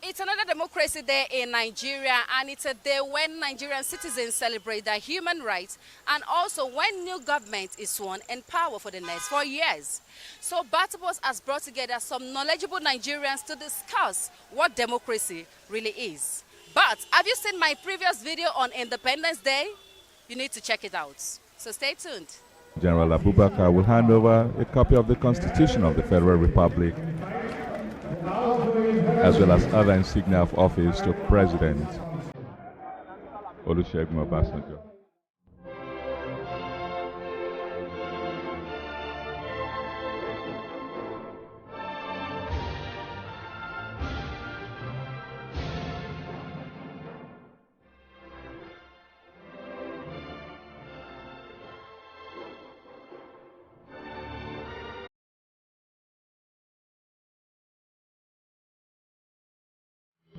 It's another democracy day in Nigeria, and it's a day when Nigerian citizens celebrate their human rights and also when new government is sworn in power for the next 4 years. So BattaBox has brought together some knowledgeable Nigerians to discuss what democracy really is. But have you seen my previous video on Independence Day? You need to check it out. So stay tuned. General Abubakar will hand over a copy of the Constitution of the Federal Republic, as well as other insignia of office, to President Olusegun Obasanjo.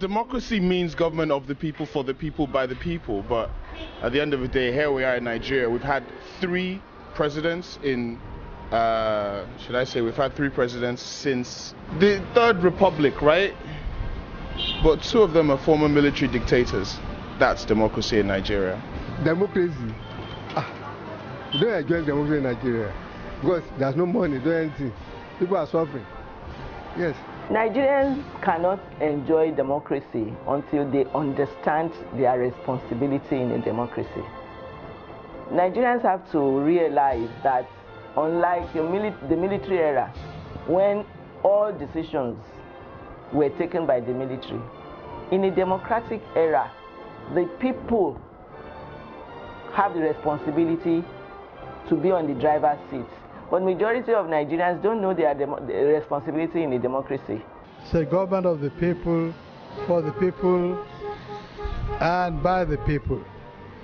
Democracy means government of the people, for the people, by the people. But at the end of the day, here we are in Nigeria. We've had 3 presidents in, should I say, we've had 3 presidents since the Third Republic, right? But 2 of them are former military dictators. That's democracy in Nigeria. Democracy? You don't enjoy democracy in Nigeria because there's no money, no anything. People are suffering. Yes. Nigerians cannot enjoy democracy until they understand their responsibility in a democracy. Nigerians have to realize that unlike the military era, when all decisions were taken by the military, in a democratic era, the people have the responsibility to be on the driver's seat. But majority of Nigerians don't know their responsibility in a democracy. It's a government of the people, for the people, and by the people.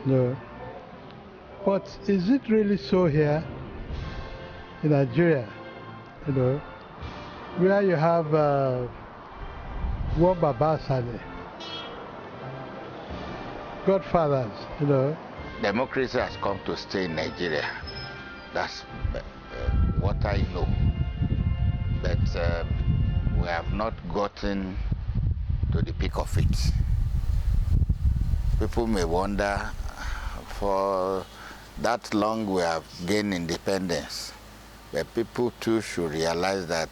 No. But is it really so here in Nigeria? You know, where you have one Baba Sale, godfathers, you know. Democracy has come to stay in Nigeria. That's what I know, but we have not gotten to the peak of it. People may wonder, for that long we have gained independence, but people too should realize that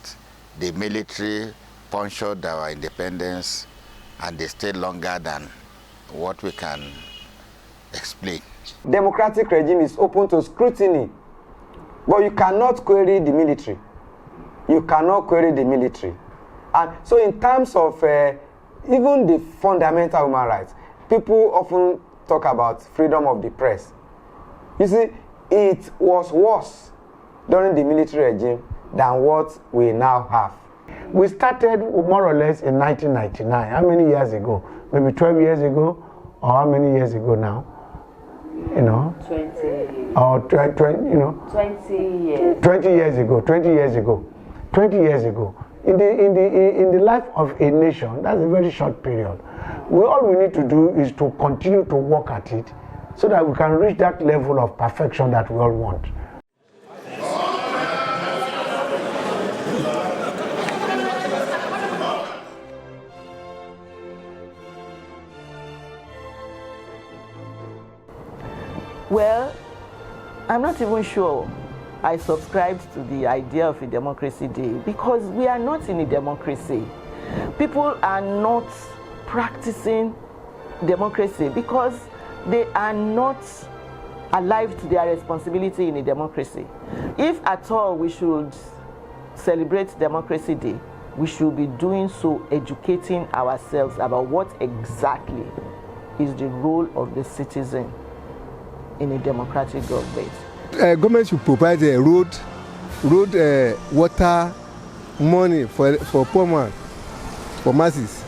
the military punctured our independence and they stayed longer than what we can explain. Democratic regime is open to scrutiny. But you cannot query the military. You cannot query the military. And so in terms of even the fundamental human rights, people often talk about freedom of the press. You see, it was worse during the military regime than what we now have. We started more or less in 1999. How many years ago? Maybe 12 years ago? Or how many years ago now? You know, 20 or 20, you know, 20 years. 20 years ago, 20 years ago, 20 years ago. In the life of a nation, that's a very short period. All we need to do is to continue to work at it so that we can reach that level of perfection that we all want. Well, I'm not even sure I subscribed to the idea of a democracy day because we are not in a democracy. People are not practicing democracy because they are not alive to their responsibility in a democracy. If at all we should celebrate Democracy Day, we should be doing so educating ourselves about what exactly is the role of the citizen in a democratic government. Government should provide a road, water, money for poor man, for masses.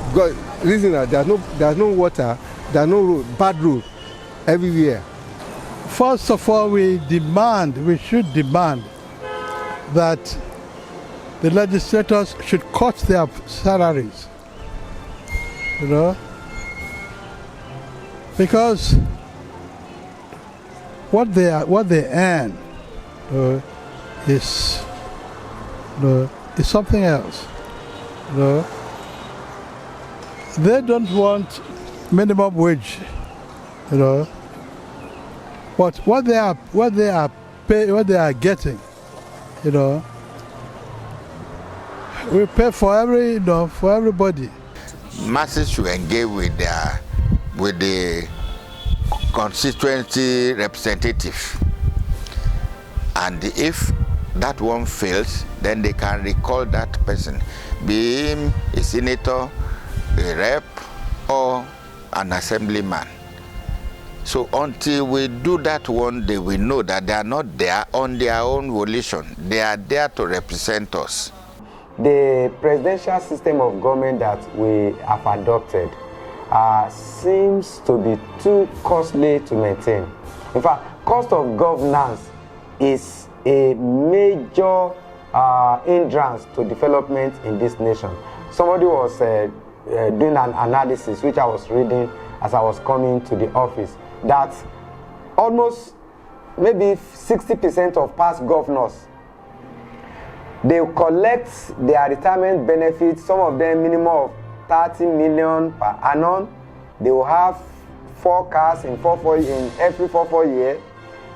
Because reason that there's no water, there's no road, bad road everywhere. First of all, we should demand that the legislators should cut their salaries, you know, because what they earn is something else. they don't want minimum wage, you know. But what they are getting, you know, we pay for for everybody. Masses should engage with the constituency representative, and if that one fails, then they can recall that person, be him a senator, a rep, or an assemblyman. So until we do that one, they will know that they are not there on their own volition. They are there to represent us. The presidential system of government that we have adopted seems to be too costly to maintain. In fact, cost of governance is a major hindrance to development in this nation. Somebody was doing an analysis, which I was reading as I was coming to the office, that almost maybe 60% of past governors, they collect their retirement benefits, some of them minimum of 30 million per annum. They will have 4 cars in every 4 years.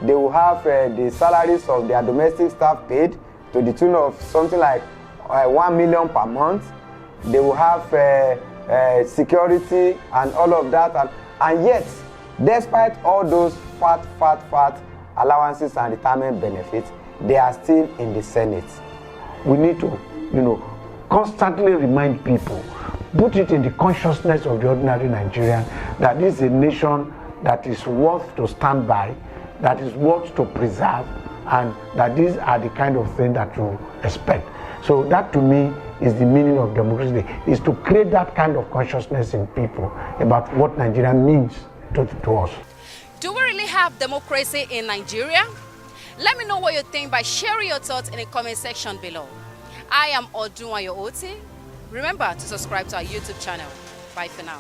They will have the salaries of their domestic staff paid to the tune of something like 1 million per month. They will have security and all of that. And yet, despite all those fat allowances and retirement benefits, they are still in the Senate. We need to, constantly remind people, put it in the consciousness of the ordinary Nigerian, that this is a nation that is worth to stand by, that is worth to preserve, and that these are the kind of things that you expect. So that to me is the meaning of democracy, is to create that kind of consciousness in people about what Nigeria means to us. Do we really have democracy in Nigeria? Let me know what you think by sharing your thoughts in the comment section below. I am Odunwayo Oti. Remember to subscribe to our YouTube channel. Bye for now.